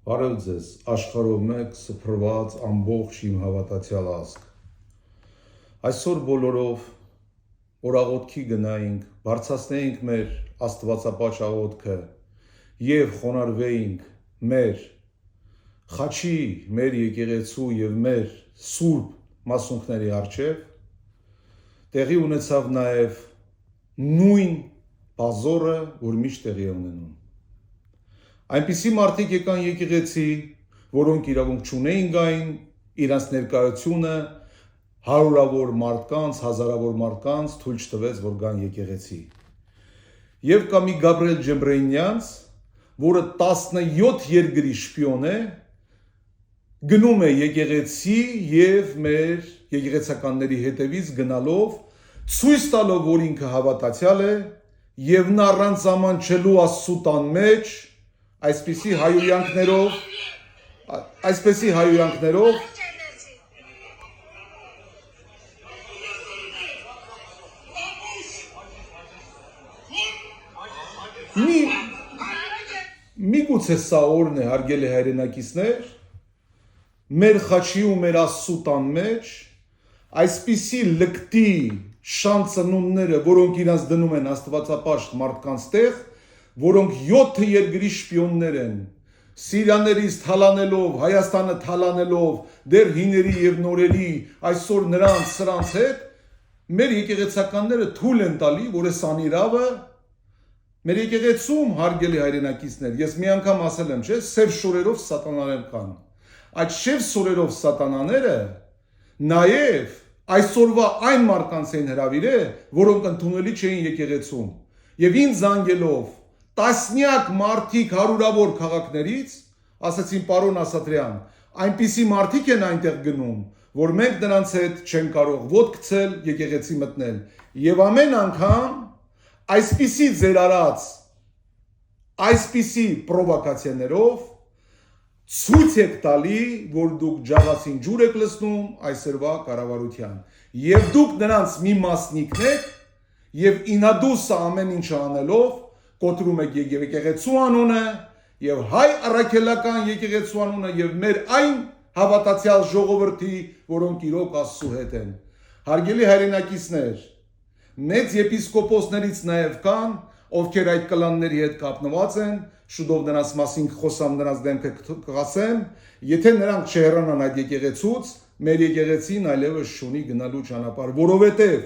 Բարև ձեզ, աշխարհով մեկ սփռված ամբողջ իմ հավատացյալ ազգ։ Այսօր բոլորով օրաղոթքի գնայինք, բարձրացնեինք մեր Աստվածապաչ աղոթքը եւ խոնարհվեինք մեր Խաչի, մեր եկեղեցու եւ մեր սուրբ մասունքների առջեւ, տեղի ունեցավ նաեւ նույն բազորը, որ միշտ տեղի է ունենում։ Այնպիսի մարդիկ եկան եկեղեցի, որոնք իրավունք չունեին գային իրանց ներկայությունը հարյուրավոր մարդկանց, հազարավոր մարդկանց թույլ չտվեց, որ գան եկեղեցի։ Եվ կա մի Գաբրիել Ջեմբրեյնյանց, որը 17 երկրի շպիոն է, գնում է եկեղեցի եւ մեր եկեղեցականների հետևից գնալով, ցույց տալով, որ ինքը հավատացյալ է եւ նա առանց զամանչելու Աստծու տան մեջ այսպիսի հայհոյանքներով միգուցե սա օրն է, հարգելի հայրենակիցներ, մեր Խաչի ու մեր Աստծու տան մեջ այսպիսի լկտի շան ծնունդները, որոնք իրանց դնում են աստվածապաշտ մարդկանց տեղ, որոնք 7 երկրի շպիոններ են, Սիրիաներից թալանելով, Հայաստանը թալանելով, դեռ հիների եւ նորերի, այսօր նրանց սրանց հետ, մեր եկեղեցականները թույլ են տալի, որ այս անիրավը մեր եկեղեցում, հարգելի հայրենակիցներ, ես մի անգամ ասել եմ, չէ, սև շորերով սատանաներ կան։ Այդ շև շորերով սատանաները նաեւ այսօրվա այն մարդկանց են հրավիրել, որոնք ընդունելի չէին եկեղեցում։ Եվ ինձ զանգելով տասնյակ մարդիկ հարյուրավոր քաղաքներից ասացին պարոն Ասատրյան, այնպիսի մարդիկ են այնտեղ գնում, որ մենք նրանց հետ չեն կարող ոտք գցել, եկեղեցի մտնել։ Եվ ամեն անգամ այսպիսի ձեր արած այսպիսի պրովոկացիաներով ցույց եք տալի, որ դուք ջահասին ջուր եք լցնում այսօրվա կառավարության։ Եվ դուք նրանց մի մասնիկն եք, եւ ինադուսը ամեն ինչ անելով կոտրում եք եկեղեցու անունը եւ հայ առաքելական եկեղեցու անունը եւ մեր այն հավատացյալ ժողովրդի, որոնք իրոք Աստծու հետ են։ Հարգելի հայրենակիցներ, մեծ եպիսկոպոսներից նաեւ կան, ովքեր այդ կլանների հետ կապնված են, շուտով նրանց մասին խոսամ, նրանց դեմքը կասեմ, եթե նրանք չհեռանան այդ եկեղեցուց, մեր եկեղեցին այլևս չունի գնալու ճանապարհ, որովհետեւ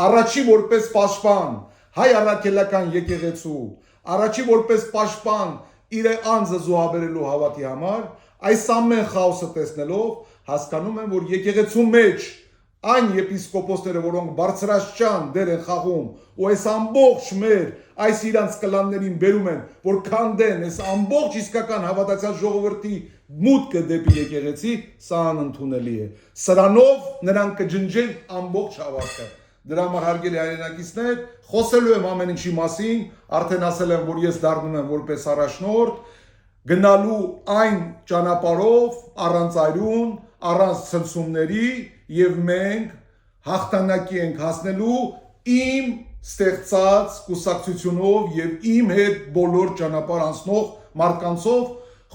առաջի որպես պաշտպան հայ առաքելական եկեղեցու, առաջի որպես պաշտպան իր անձը զոհաբերելու հավատի համար, այս ամեն խաոսը տեսնելով հասկանում եմ, որ եկեղեցու մեջ այն եպիսկոպոսները, որոնք բարձրաստիճան դեր են խաղում, ու այս ամբողջ մեր այս իրանց կլաններին բերում են, որ քանդեն այս ամբողջ իսկական հավատացյալ ժողովրդի մուտքը դեպի եկեղեցի, սա անընդունելի է։ Սրանով նրանք կջնջեն ամբողջ հավատքը։ Դրա համար հարգելի հայրենակիցներ, խոսելու եմ ամեն ինչի մասին, արդեն ասել եմ, որ ես դառնում եմ որպես առաջնորդ, գնալու այն ճանապարհով, առանց այրուն, առանց ցնցումների, եւ մենք հաղթանակի ենք հասնելու իմ ստեղծած կուսակցությունով եւ իմ հետ բոլոր ճանապարհ անցնող մարդկանցով,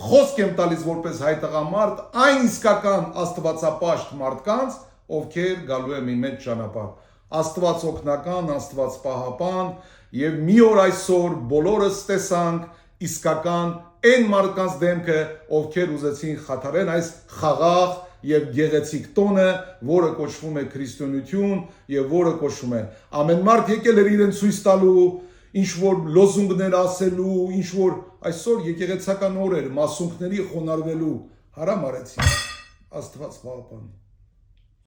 խոսք եմ տալիս որպես հայ տղամարդ այն իսկական աստվածապաշտ մարդկանց, ովքեր գալու են իմ հետ ճանապարհ։ Աստված օգնական, Աստված պահապան եւ մի օր այսօր բոլորս տեսանք իսկական այն մարդկանց դեմքը, ովքեր ուզեցին խաթարեն այս խաղաղ եւ գեղեցիկ տոնը, որը կոչվում է քրիստոնեություն եւ որը կոչվում է ամեն մարդ եկել էր իրեն ցույց տալու, ինչ որ լոզունգներ ասելու, ինչ որ այսօր եկեղեցական օրեր մասունքների խոնարհվելու հարամ արեցին։ Աստված պահապան։